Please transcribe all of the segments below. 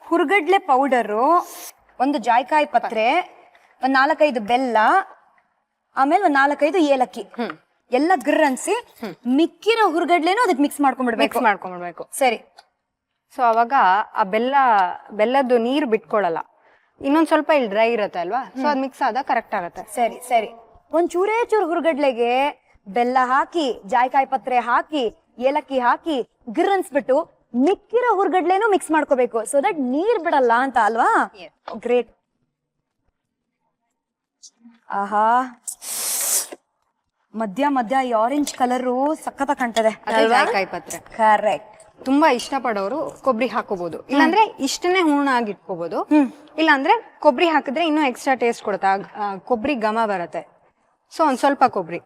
ಹುರ್ಗಡ್ಲೆ powder, ಒಂದು ಜಾಯ್ಕಾಯಿ ಪತ್ರೆ, ಒಂದ್ 4-5 ಬೆಲ್ಲ, ಆಮೇಲೆ ಒಂದ್ 4-5 ಏಲಕ್ಕಿ ಎಲ್ಲ ಗ್ರ ಅನ್ಸಿ ಮಿಕ್ಕಿರೋ ಹುರ್ಗಡ್ಲೆನೂ ಅದಕ್ಕೆ ಮಿಕ್ಸ್ ಮಾಡ್ಕೊಂಡ್ಬಿಡ್ಬೇಕು. ಸರಿ. ಸೊ ಅವಾಗ ಆ ಬೆಲ್ಲದ್ದು ನೀರು ಬಿಟ್ಕೊಳ್ಳಲ್ಲ, ಇನ್ನೊಂದ್ ಸ್ವಲ್ಪ ಇಲ್ಲಿ ಡ್ರೈ ಇರುತ್ತೆ ಅಲ್ವಾ, ಸೊ ಅದ್ ಮಿಕ್ಸ್ ಆದಾಗ ಕರೆಕ್ಟ್ ಆಗುತ್ತೆ. ಸರಿ. ಒಂದ್ ಚೂರೇ ಚೂರು ಹುರ್ಗಡ್ಲೆಗೆ ಬೆಲ್ಲ ಹಾಕಿ, ಜಾಯ್ಕಾಯಿ ಪತ್ರೆ ಹಾಕಿ, ಏಲಕ್ಕಿ ಹಾಕಿ ಗಿರ್ ಅನ್ಸ್ಬಿಟ್ಟು ಮಿಕ್ಕಿರೋ ಹುರ್ಗಡ್ಲೆನೂ ಮಿಕ್ಸ್ ಮಾಡ್ಕೋಬೇಕು, ಸೊ ದಟ್ ನೀರ್ ಬಿಡಲ್ಲ ಅಂತ ಅಲ್ವಾ? ಗ್ರೇಟ್. ಆಹಾ, ಮಧ್ಯ ಈ ಆರೆಂಜ್ ಕಲರ್ ಸಖತ್ತ ಕಾಣ್ತದೆ. ಜಾಯ್ಕಾಯಿ ಪತ್ರೆ ಕರೆಕ್ಟ್. ತುಂಬಾ ಇಷ್ಟ ಪಡೋರು ಕೊಬ್ಬರಿ ಹಾಕೋಬಹುದು, ಇಲ್ಲಾಂದ್ರೆ ಇಷ್ಟನ್ನೇ ಹೂರ್ಣ ಆಗಿ ಇಟ್ಕೋಬಹುದು. ಇಲ್ಲಾಂದ್ರೆ ಕೊಬ್ಬರಿ ಹಾಕಿದ್ರೆ ಇನ್ನೂ ಎಕ್ಸ್ಟ್ರಾ ಟೇಸ್ಟ್ ಕೊಡುತ್ತೆ, ಕೊಬ್ಬರಿ ಘಮ ಬರುತ್ತೆ. ಸೊ ಒಂದ್ ಸ್ವಲ್ಪ ಕೊಬ್ಬರಿ.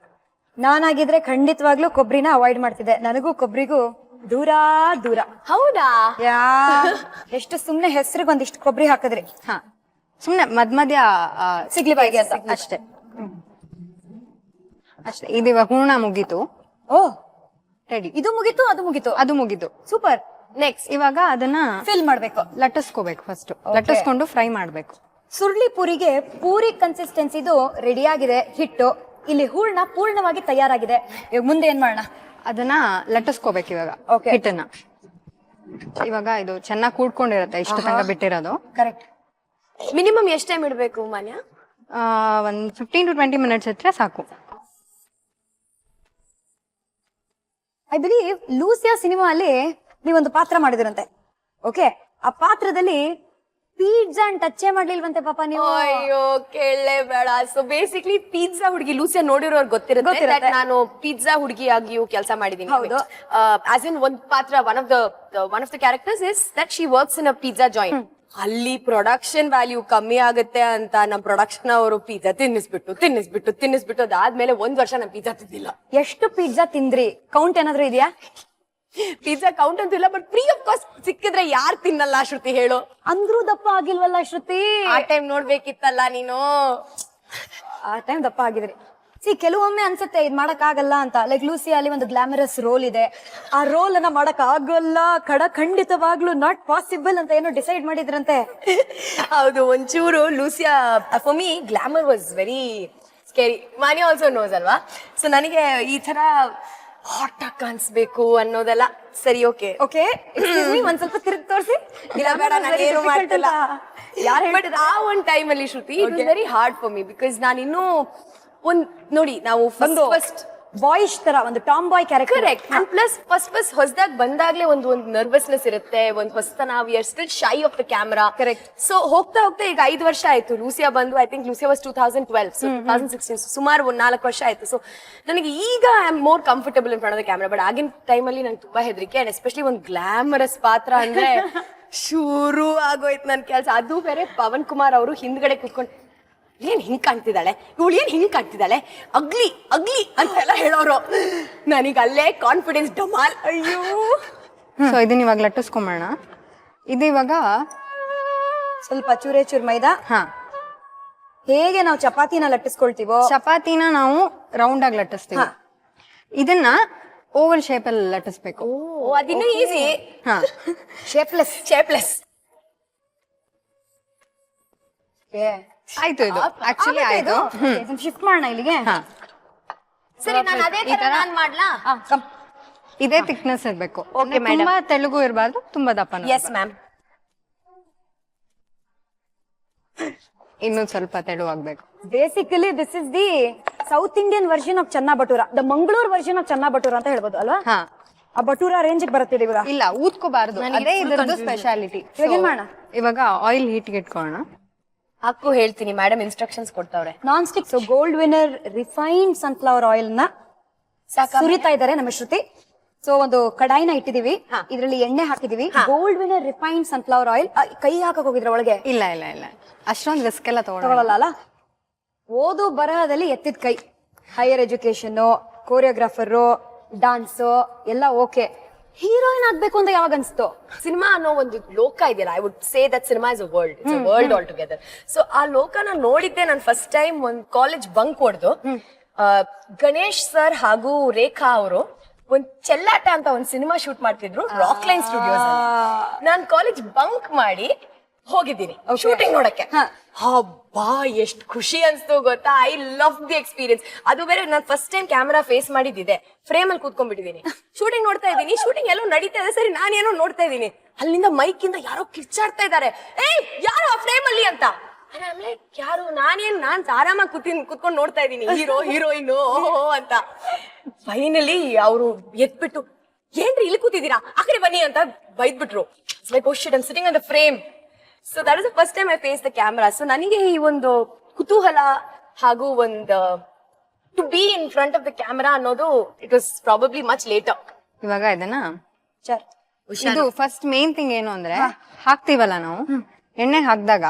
ನಾನಾಗಿದ್ರೆ ಖಂಡಿತವಾಗ್ಲೂ ಕೊಬ್ಬರಿನ ಅವಾಯ್ಡ್ ಮಾಡ್ತಿದ್ದೆ. ನನಗೂ ಕೊಬ್ಬರಿಗೂ ದೂರ. ಹೌದಾ? ಎಷ್ಟು ಸುಮ್ನೆ ಹೆಸರಿಗೆ ಒಂದಿಷ್ಟು ಕೊಬ್ಬರಿ ಹಾಕಿದ್ರಿ. ಸುಮ್ನೆ ಮಧ್ಯ ಸಿಗ್ಲಿ ಬಾಯಿಗೆ ಅಂತ ಅಷ್ಟೇ. ಇದು ಇವಾಗ ಹೂರ್ಣ ಮುಗೀತು. ಓ ರೆಡಿ. ಇದು ಮುಗೀತು, ಅದು ಮುಗೀತು. ಸೂಪರ್. ನೆಕ್ಸ್ಟ್ ಇವಾಗ ಅದನ್ನ ಫಿಲ್ ಮಾಡ್ಬೇಕು, ಲಟ್ಟಿಸ್ಕೋಬೇಕು. ಫಸ್ಟ್ ಲಟ್ಟಿಸ್ಕೊಂಡು ಫ್ರೈ ಮಾಡ್ಬೇಕು. ಸುರ್ಲಿ ಪೂರಿಗೆ ಪೂರಿ ಕನ್ಸಿಸ್ಟೆನ್ಸಿದು ರೆಡಿ ಆಗಿದೆ ಹಿಟ್ಟು. ಇಲ್ಲಿ ಹೂರ್ಣ ಪೂರ್ಣವಾಗಿ ತಯಾರಾಗಿದೆ. ಇವಾಗ ಮುಂದೆ ಏನ್ ಮಾಡೋಣ? ಅದನ್ನ ಲಟ್ಟಿಸ್ಕೋಬೇಕು ಇವಾಗ ಹಿಟ್ಟನ್ನ. ಇವಾಗ ಇದು ಚೆನ್ನಾಗಿ ಕೂಡ್ಕೊಂಡಿರತ್ತೆ, ಇಷ್ಟು ತನಕ ಬಿಟ್ಟಿರೋದು. ಕರೆಕ್ಟ್. ಮಿನಿಮಮ್ ಎಷ್ಟು ಟೈಮ್ ಇಡಬೇಕು ಮಾನ್ಯ? ಒಂದ್ 15 to 20 minutes ಇಟ್ರೆ ಸಾಕು. ಐ ಬಿಲೀವ್ ಲೂಸಿಯಾ ಸಿನಿಮಾ ಅಲ್ಲಿ ನೀವೊಂದು ಪಾತ್ರ ಮಾಡಿದಿರಂತೆ. ಓಕೆ, ಆ ಪಾತ್ರದಲ್ಲಿ ಪಿಜ್ಜಾ ಟಚ್ಚೇ ಮಾಡ್ಲಿಲ್ವಂತೆ ಪಾಪ ನೀವು. ಅಯ್ಯೋ ಕೇಳಲೇಬೇಡ. ಸೊ ಬೇಸಿಕ್ಲಿ ಪಿಜ್ಜಾ ಹುಡುಗಿ ಲೂಸಿಯಾ ನೋಡಿರೋರು ಗೊತ್ತಿರುತ್ತೆ ನಾನು ಪಿಜ್ಜಾ ಹುಡುಗಿಯಾಗಿಯೂ ಕೆಲಸ ಮಾಡಿದೀನಿ. ಆಸ್ ಇನ್ ಒಂದ್ ಪಾತ್ರ, one of the characters is that she works in a pizza joint. ಅಲ್ಲಿ ಪ್ರೊಡಕ್ಷನ್ ವ್ಯಾಲ್ಯೂ ಕಮ್ಮಿ ಆಗುತ್ತೆ ಅಂತ ನಮ್ ಪ್ರೊಡಕ್ಷನ್ ಅವರು ಪಿಜ್ಜಾ ತಿನ್ನಿಸ್ಬಿಟ್ಟು ಅದಾದ್ಮೇಲೆ 1 ವರ್ಷ ನಮ್ ಪಿಜ್ಜಾ ತಿಂದಿಲ್ಲ. ಎಷ್ಟು ಪಿಜ್ಜಾ ತಿಂದ್ರಿ? ಕೌಂಟ್ ಏನಾದ್ರು ಇದೆಯಾ? ಪಿಜ್ಜಾ ಕೌಂಟ್ ಅಂತಿಲ್ಲ, ಬಟ್ ಫ್ರೀ ಆಫ್ ಕಾಸ್ಟ್ ಸಿಕ್ಕಿದ್ರೆ ಯಾರು ತಿನ್ನಲ್ಲ ಶ್ರುತಿ ಹೇಳು? ಅಂದ್ರೂ ದಪ್ಪ ಆಗಿಲ್ವಲ್ಲ ಶ್ರುತಿ? ಆ ಟೈಮ್ ನೋಡ್ಬೇಕಿತ್ತಲ್ಲ ನೀನು. ಆ ಟೈಮ್ ದಪ್ಪ ಆಗಿದ್ರಿ. ಕೆಲವೊಮ್ಮೆ ಅನ್ಸುತ್ತೆ ಇದ್ ಮಾಡಕ್ ಆಗಲ್ಲ ಅಂತ. ಲೈಕ್ ಲೂಸಿಯಾ ಅಲ್ಲಿ ಒಂದು ಗ್ಲಾಮರಸ್ ರೋಲ್ ಇದೆ, ಆ ರೋಲ್ ಅನ್ನ ಮಾಡಕ್ ಆಗಲ್ಲ, ಖಂಡಿತವಾಗ್ಲೂ ನಾಟ್ ಪಾಸಿಬಲ್ ಅಂತ ಏನೋ ಡಿಸೈಡ್ ಮಾಡಿದ್ರಂತೆ. ಹೌದು, ಒಂಚೂರು Lucia for me glamour was very scary. Mani also knows ಅಲ್ವಾ? ಸೊ ನನಗೆ ಈ ತರ ಹಾಟ್ ಆಗಿ ಕಾಣಿಸ್ಬೇಕು ಅನ್ನೋದೆಲ್ಲ ಸರಿ. ಓಕೆ ಒಂದ್ ಸ್ವಲ್ಪ ತಿರುಗಿ ತೋರಿಸಿ. ಇಲ್ಲ ಬೇಡ, ನಾನು ಏನು ಮಾಡ್ತಿಲ್ಲ. ಬಟ್ ಆ ಒಂದ್ ಟೈಮ್ ಅಲ್ಲಿ Shruti it was very hard for me, because ನಾನು ಇನ್ನೂ ನೋಡಿ ನಾವು ಫಸ್ಟ್ ಬಾಯ್ಶ್ ತರ ಒಂದು tomboy character. Correct. And plus first ಹೊಸದಾಗಿ ಬಂದಾಗ್ಲೇ ಒಂದು ನರ್ವಸ್ನೆಸ್ ಇರುತ್ತೆ, ಒಂದು ಹೊಸತನ. We are still shy of the camera. Correct. So ಹೋಗ್ತಾ ಈಗ 5 ವರ್ಷ ಆಯ್ತು ಲೂಸಿಯಾ ಬಂದು. I think Lucia was 2012, so 2016, ಸುಮಾರು 4 ವರ್ಷ ಆಯ್ತು. ಸೊ ನನಗೆ ಈಗ I am more comfortable in front of the camera. But ಆಗಿನ ಟೈಮಲ್ಲಿ ನಂಗೆ ತುಂಬಾ ಹೆದರಿಕೆ, ಅಂಡ್ ಎಸ್ಪೆಷಲಿ ಒಂದು ಗ್ಲಾಮರಸ್ ಪಾತ್ರ ಅಂದ್ರೆ ಶುರು ಆಗೋಯ್ತು ನನ್ ಕೆಲಸ. ಅದು ಬೇರೆ ಪವನ್ ಕುಮಾರ್ ಅವರು ಹಿಂದ್ಗಡೆ ಕೂತ್ಕೊಂಡು ಏನ್ ಹಿಂಗ್ ಕಾಣ್ತಿದ್ದಾಳೆ ಇವಳು, ಏನ್ ಹಿಂಗ್ ಕಾಣ್ತಿದ್ದಾಳೆ, ಅಗ್ಲಿ ಅಂತೆಲ್ಲ ಹೇಳೋರು. ನನಗೆ ಅಲ್ಲೇ ಕಾನ್ಫಿಡೆನ್ಸ್ ಡಮಾಲ್. ಅಯ್ಯೋ. ಸೊ ಇದನ್ನ ಇವಾಗ ಲಟ್ಟಿಸ್ಕೊಂಬೋಣ. ಇದು ಇವಾಗ ಸ್ವಲ್ಪ ಚೂರು ಮೈದಾ. ಹೇಗೆ ನಾವು ಚಪಾತಿನ ಲಟ್ಟಿಸ್ಕೊಳ್ತೀವೋ, ಚಪಾತಿನ ನಾವು ರೌಂಡ್ ಆಗಿ ಲಟ್ಟಿಸ್ತೀವಿ. ಇದನ್ನ ಓವಲ್ ಶೇಪ್ ಅಲ್ಲಿ ಲಟ್ಟಿಸ್ಬೇಕು. ಅದಿನ್ನೂ ಈಸಿ. ಶೇಪ್ಲೆಸ್. ಆಯ್ತು, ಇದು ಆಕ್ಚುಲಿ ಆಯ್ತು. ಶಿಫ್ಟ್ ಮಾಡೋಣ ಇಲ್ಲಿಗೆ. ಸರಿ, ನಾನು ಅದೇ ತರ ನಾನು ಮಾಡ್ಲಾ? ಇದೇ ಥಿಕ್ನೆಸ್ ಇರ್ಬೇಕು. ತುಂಬಾ ತೆಳುಗು ಇರಬಾರ್ದು, ತುಂಬಾ ದಪ್ಪ. Yes ma'am. ಇನ್ನೂ ಸ್ವಲ್ಪ ತೆಳುವಾಗ್ಬೇಕು. Basically this is the South Indian version of chana bhatura, the Mangaluru version of chana bhatura ಅಂತ ಹೇಳ್ಬೋದು ಅಲ್ವಾ? ಆ ಬಟೂರ ರೇಂಜ್ ಬರುತ್ತೆ ಇವಾಗ. ಇಲ್ಲ, ಊದ್ಕೋಬಾರ್ದು, ಅದೇ ಇದರದ್ದು ಸ್ಪೆಷಾಲಿಟಿ. ಇವಾಗ ಆಯಿಲ್ ಹೀಟ್ಗೆ ಇಟ್ಕೊಳ್ಳೋಣ. ಹಾಕು ಹೇಳ್ತೀನಿ, ಮೇಡಮ್ ಇನ್ಸ್ಟ್ರಕ್ಷನ್ಸ್ ಕೊಡ್ತಾವ್ರೆ. Non stick Gold Winner refined sunflower oil ನ ಸುರಿತಾ ಇದ್ದಾರೆ ನಮ್ಮ ಶ್ರುತಿ. ಸೊ ಒಂದು ಕಡಾಯಿನ ಇಟ್ಟಿದೀವಿ, ಇದರಲ್ಲಿ ಎಣ್ಣೆ ಹಾಕಿದೀವಿ. Gold Winner refined sunflower oil. ಕೈ ಹಾಕಕ್ ಹೋಗಿದ್ರ ಒಳಗೆ? ಇಲ್ಲ, ಅಷ್ಟೊಂದು ರಿಸ್ಕ್ ಎಲ್ಲ ತಗೊಳಲ್ಲ ಅಲ್ಲ. ಓದು ಬರಹದಲ್ಲಿ ಎತ್ತಿದ ಕೈ. ಹೈಯರ್ ಎಜುಕೇಶನ್, ಕೋರಿಯೋಗ್ರಾಫರ್, ಡಾನ್ಸ್ ಎಲ್ಲ ಓಕೆ. ಹೀರೋಯಿನ್ ಆಗ್ಬೇಕು ಅಂತ ಯಾವಾಗ ಅನ್ಸ್ತು? ಸಿನಿಮಾ ಅನ್ನೋ ಒಂದು ಲೋಕ ಇದೆಯಲ್ಲ, I would say that cinema is a world. It's a world all together. So ಆ ಲೋಕನ ನೋಡಿದ್ದೆ ನಾನು ಫಸ್ಟ್ ಟೈಮ್ ಒಂದು ಕಾಲೇಜ್ ಬಂಕ್ ಹೊಡೆದು. ಗಣೇಶ್ ಸರ್ ಹಾಗೂ ರೇಖಾ ಅವರು ಒಂದ್ ಚೆಲ್ಲಾಟ ಅಂತ ಒಂದ್ ಸಿನಿಮಾ ಶೂಟ್ ಮಾಡ್ತಿದ್ರು ರಾಕ್ ಲೈನ್ ಸ್ಟುಡಿಯೋಸ್ ನಾನ್ ಕಾಲೇಜ್ ಬಂಕ್ ಮಾಡಿ ಹೋಗಿದ್ದೀನಿ ಶೂಟಿಂಗ್ ನೋಡಕ್ಕೆ. ಹಬ್ಬಾ ಎಷ್ಟ್ ಖುಷಿ ಅನ್ಸ್ತು ಗೊತ್ತಾ. I love the experience. ಅದು ಬೇರೆ ನಾನ್ ಫಸ್ಟ್ ಟೈಮ್ ಕ್ಯಾಮೆರಾ ಫೇಸ್ ಮಾಡಿದ್ದಿದೆ. ಫ್ರೇಮ್ ಅಲ್ಲಿ ಕೂತ್ಕೊಂಡ್ಬಿಟ್ಟಿದೀನಿ, ಶೂಟಿಂಗ್ ನೋಡ್ತಾ ಇದ್ದೀನಿ. ಶೂಟಿಂಗ್ ಎಲ್ಲೋ ನಡೀತಾ ಇದೆ, ಸರಿ ನಾನೇನೋ ನೋಡ್ತಾ ಇದ್ದೀನಿ. ಅಲ್ಲಿಂದ ಮೈಕ್ ಇಂದ ಯಾರೋ ಕಿರ್ಚಾಡ್ತಾ ಇದಾರೆ, ಏಯ್ ಯಾರೋ ಆ ಫ್ರೇಮ್ ಅಲ್ಲಿ ಅಂತ. ಯಾರು ನಾನ್ ಆರಾಮಾಗಿ ಕುತ್ಕೊಂಡು ನೋಡ್ತಾ ಇದ್ದೀನಿ, ಹೀರೋ ಹೀರೋಯಿನ್ ಅಂತ. ಫೈನಲಿ ಅವರು ಎತ್ಬಿಟ್ಟು ಏನ್ರಿ ಇಲ್ಲಿ ಕೂತಿದ್ದೀರಾ, ಆ ಕಡೆ ಬನ್ನಿ ಅಂತ ಬೈದ್ಬಿಟ್ರು. Like oh shit, I am sitting on the frame. So that is the first time I face the camera. So ನನಗೆ ಈ ಒಂದು ಕುತೂಹಲ ಹಾಗೂ ಒಂದು to be in front of the camera ಅನ್ನೋದು it was probably much later. ಇವಾಗ ಇದನ್ನ ಇದು ಫಸ್ಟ್ ಮೇನ್ ಥಿಂಗ್ ಏನು ಅಂದ್ರೆ ಹಾಕ್ತಿವಲ್ಲ ನಾವು ಎಣ್ಣೆ ಹಾಕ್ದಾಗ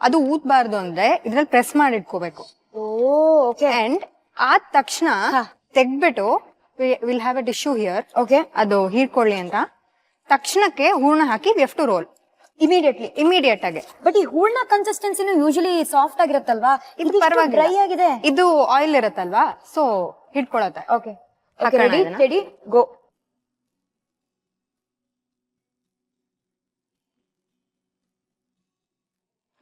ಅದು ಊದ್ಬಾರ್ದು ಅಂದ್ರೆ ಇದ್ರಲ್ಲಿ ಪ್ರೆಸ್ ಮಾಡಿ ಇಟ್ಕೋಬೇಕು. ಅಂಡ್ ಆದ ತಕ್ಷಣ ತೆಗ್ದ್ಬಿಟ್ಟು will have a tissue here. Okay, ಅದು ಹೀರ್ಕೊಳ್ಳಿ ಅಂತ ತಕ್ಷಣಕ್ಕೆ ಹೂರ್ಣ ಹಾಕಿ we have to roll immediate ಆಗಿ. ಬಟ್ ಈ ಹೂರ್ಣ ಕನ್ಸಿಸ್ಟೆನ್ಸಿನೂ ಯೂಶಲಿ ಸಾಫ್ಟ್ ಆಗಿರುತ್ತಲ್ವಾ, ಇದು ಪರವಾಗಿಲ್ಲ, ಡ್ರೈ ಆಗಿದೆ. ಇದು ಆಯಿಲ್ ಇರುತ್ತಲ್ವಾ, ಸೊ ಹಿಡ್ಕೊಳತ್ತೆ. Okay, ready go.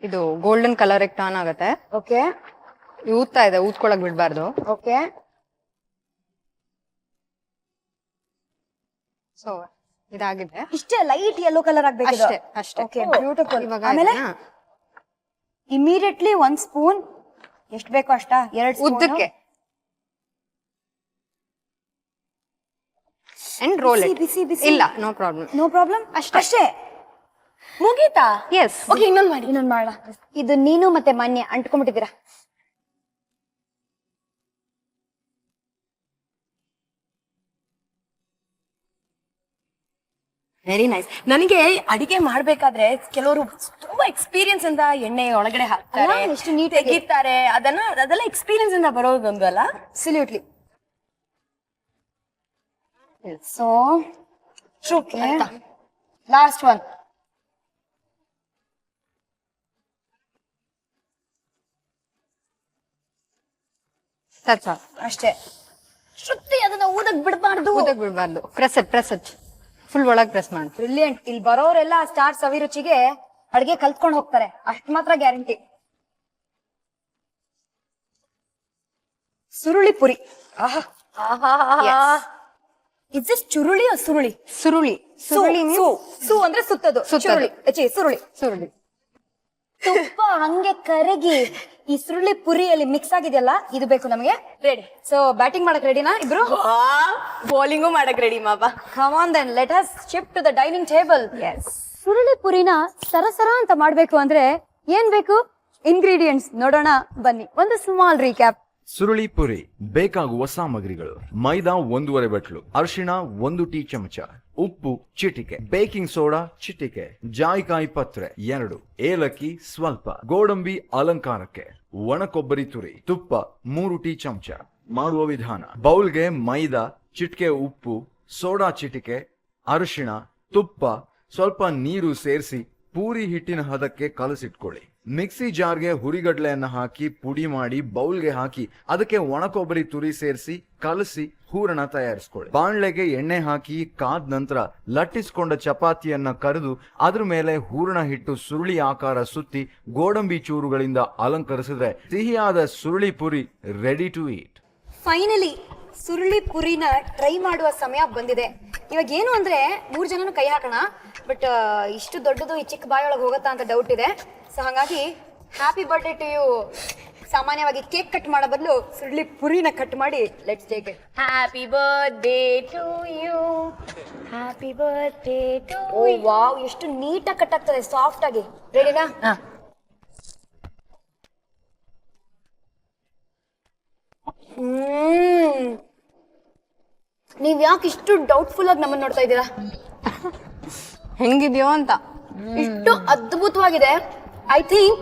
ಇದು ಗೋಲ್ಡನ್ ಕಲರ್ ಟರ್ನ್ ಆಗುತ್ತೆ. ಓಕೆ, ಊದ್ತಾ ಇದೆ, ಊದ್ಕೊಳಕ್ ಬಿಡ್ಬಾರ್ದು. ಓಕೆ, ಸೊ ಇದಾಗಿದೆ. ಇಷ್ಟೇ ಲೈಟ್ ಯೆಲ್ಲೋ ಕಲರ್ ಆಗ್ಬೇಕು. ಅಷ್ಟೇ. Okay, beautiful. ಇವಾಗ ಆಮೇಲೆ ಇಮಿಡಿಯೇಟ್ಲಿ 1 ಸ್ಪೂನ್, ಎಷ್ಟು ಬೇಕೋ ಅಷ್ಟ, 2 ಉದ್ದಕ್ಕೆ ಅಂಡ್ ರೋಲ್ ಇಟ್. ಬಿಸಿ ಬಿಸಿ ಇಲ್ಲ, ನೋ ಪ್ರಾಬ್ಲಮ್. ಅಷ್ಟೇ ಮುಗೀತಾ? ಎಸ್. ಓಕೆ, ಇನ್ನೊಂದ್ ಮಾಡ. ಇದು ನೀನು ಮತ್ತೆ ಮಾನ್ಯ ಅಂಟ್ಕೊಂಡ್ಬಿಟ್ಟಿದ್ದೀರಾ. Very nice. ನನಗೆ ಅಡಿಗೆ ಮಾಡ್ಬೇಕಾದ್ರೆ ಕೆಲವರು ತುಂಬಾ ಎಕ್ಸ್ಪೀರಿಯನ್ಸ್ ಇಂದ ಎಣ್ಣೆ ಒಳಗಡೆ ಹಾಕ್ತಾರೆ, ಎಷ್ಟು ನೀಟ್ ತೆಗಿತಾರೆ, ಅದೆಲ್ಲ ಎಕ್ಸ್ಪೀರಿಯನ್ಸ್ ಇಂದ ಬರೋದೊಂದು ಅಲ್ಲ. ಅಬ್ಸಲ್ಯೂಟ್ಲಿ. So last one. ಅಷ್ಟೇ. ಶ್ರುತಿ, ಅದನ್ನ ಊದಕ್ ಬಿಡಬಾರ್ದು. ಪ್ರೆಸ್ ಫುಲ್ ಒಳಗ್ ಪ್ರೆಸ್ ಮಾಡಿ. ಬ್ರಿಲಿಯಂಟ್. ಇಲ್ಲಿ ಬರೋರೆಲ್ಲ ಸ್ಟಾರ್ ಸವಿರುಚಿಗೆ ಅಡ್ಗೆ ಕಲ್ತ್ಕೊಂಡು ಹೋಗ್ತಾರೆ, ಅಷ್ಟ್ ಮಾತ್ರ ಗ್ಯಾರಂಟಿ. ಸುರುಳಿ ಪುರಿ. ಇಸ್ ದಿಸ್ ಚುರುಳಿ or ಸುರುಳಿ? ಸುರುಳಿ ಸು ಅಂದ್ರೆ ಸುತ್ತದು. ಸುರುಳಿ. ತುಪ್ಪ ಹಂಗೆ ಕರಗಿ ಈ ಸುರುಳಿ ಪುರಿಯಲ್ಲಿ ಮಿಕ್ಸ್ ಆಗಿದೆಯಲ್ಲ, ಇದು ಬೇಕು ನಮಗೆ. ರೆಡಿ. ಸೊ ಬ್ಯಾಟಿಂಗ್ ಮಾಡಕ್ ರೆಡಿನಾ ಇಬ್ರು? ಬೌಲಿಂಗು ಮಾಡಕ್ ready ಮಾಬಾ. Come on then, let us shift to the dining table. Yes. ಸುರುಳಿ ಪುರಿನ ಸರಸರ ಅಂತ ಮಾಡ್ಬೇಕು ಅಂದ್ರೆ ಏನ್ ಬೇಕು? ಇಂಗ್ರೀಡಿಯೆಂಟ್ಸ್ ನೋಡೋಣ ಬನ್ನಿ. ಒಂದು ಸ್ಮಾಲ್ ರೀಕ್ಯಾಪ್. ಸುರುಳಿ ಪುರಿ ಬೇಕಾಗುವ ಸಾಮಗ್ರಿಗಳು: ಮೈದಾ 1.5 ಬಟ್ಲು, ಅರಿಶಿಣ 1 ಟೀ ಚಮಚ, ಉಪ್ಪು ಚಿಟಿಕೆ, ಬೇಕಿಂಗ್ ಸೋಡಾ ಚಿಟಿಕೆ, ಜಾಯಿಕಾಯಿ ಪತ್ರೆ 2, ಏಲಕ್ಕಿ ಸ್ವಲ್ಪ, ಗೋಡಂಬಿ ಅಲಂಕಾರಕ್ಕೆ, ಒಣ ಕೊಬ್ಬರಿ ತುರಿ, ತುಪ್ಪ 3 ಟೀ ಚಮಚ. ಮಾಡುವ ವಿಧಾನ: ಬೌಲ್ಗೆ ಮೈದಾ ಚಿಟಿಕೆ, ಉಪ್ಪು, ಸೋಡಾ ಚಿಟಿಕೆ, ಅರಿಶಿಣ, ತುಪ್ಪ, ಸ್ವಲ್ಪ ನೀರು ಸೇರಿಸಿ ಪೂರಿ ಹಿಟ್ಟಿನ ಹದಕ್ಕೆ ಕಲಸಿಟ್ಕೊಳ್ಳಿ. ಮಿಕ್ಸಿ ಜಾರ್ಗೆ ಹುರಿಗಡ್ಲೆಯನ್ನ ಹಾಕಿ ಪುಡಿ ಮಾಡಿ ಬೌಲ್ಗೆ ಹಾಕಿ ಅದಕ್ಕೆ ಒಣ ಕೊಬ್ಬರಿ ತುರಿ ಸೇರಿಸಿ ಕಲಸಿ ಹೂರಣ ತಯಾರಿಸ್ಕೊಳ್ಳಿ. ಬಾಣ್ಲೆಗೆ ಎಣ್ಣೆ ಹಾಕಿ ಕಾದ ನಂತರ ಲಟ್ಟಿಸ್ಕೊಂಡ ಚಪಾತಿಯನ್ನ ಕರೆದು ಅದ್ರ ಮೇಲೆ ಹೂರಣ ಹಿಟ್ಟು ಸುರುಳಿ ಆಕಾರ ಸುತ್ತಿ ಗೋಡಂಬಿ ಚೂರುಗಳಿಂದ ಅಲಂಕರಿಸಿದ್ರೆ ಸಿಹಿಯಾದ ಸುರುಳಿ ಪುರಿ ರೆಡಿ ಟು ಈಟ್. ಫೈನಲಿ ಸುರುಳಿ ಪುರಿನ ಟ್ರೈ ಮಾಡುವ ಸಮಯ ಬಂದಿದೆ. ಇವಾಗ ಏನು ಅಂದ್ರೆ 3 ಜನನು ಕೈ ಹಾಕೋಣ, ಬಟ್ ಇಷ್ಟು ದೊಡ್ಡದು ಈ ಚಿಕ್ಕ ಬಾಯೊಳಗೆ ಹೋಗುತ್ತಾ ಅಂತ ಡೌಟ್ ಇದೆ. ಸೊ ಹಾಗಾಗಿ ಹ್ಯಾಪಿ ಬರ್ಡೇ ಟು ಯು. ಸಾಮಾನ್ಯವಾಗಿ ಕೇಕ್ ಕಟ್ ಮಾಡೋ ಬದಲು ಸುರುಳಿ ಪುರಿನ ಕಟ್ ಮಾಡಿ let's take it. Happy birthday to you, happy birthday to. Oh wow, ಎಷ್ಟು ನೀಟಾಗಿ ಕಟ್ ಆಗ್ತದೆ, ಸಾಫ್ಟ್ ಆಗಿ. ರೆಡಿನಾ? ನೀವ್ ಯಾಕೆ ಇಷ್ಟು ಡೌಟ್ಫುಲ್ ಆಗಿ ನಮ್ಮನ್ನ ನೋಡ್ತಾ ಇದ್ದೀರಾ? ಹೆಂಗಿದ್ಯೋ ಅಂತ. ಇಷ್ಟು ಅದ್ಭುತವಾಗಿದೆ. I think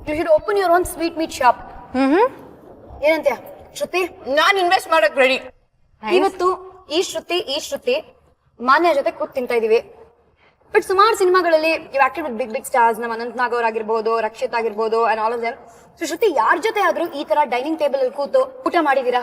you should open your own sweet meat shop. ಏನಂತೀಯ ಶ್ರುತಿ? ನಾನ್ ಇನ್ವೆಸ್ಟ್ ಮಾಡಕ್ ರೆಡಿ. ಇವತ್ತು ಈ ಶ್ರುತಿ ಮಾನ್ಯ ಜೊತೆ ಕೂತ್ ತಿಂತಾ ಇದೀವಿ. ಬಟ್ ಸುಮಾರು ಸಿನಿಮಾಗಳಲ್ಲಿ you acted with big stars. ನಮ್ಮ ಅನಂತ್ ನಾಗ್ ಅವ್ರು ಆಗಿರ್ಬೋದು, ರಕ್ಷಿತ್ ಆಗಿರ್ಬೋದು, and all of them. So Shruti, ಯಾರ ಜೊತೆ ಆದ್ರೂ ಈ ತರ ಡೈನಿಂಗ್ ಟೇಬಲ್ ಅಲ್ಲಿ ಕೂತು ಊಟ ಮಾಡಿದೀರಾ?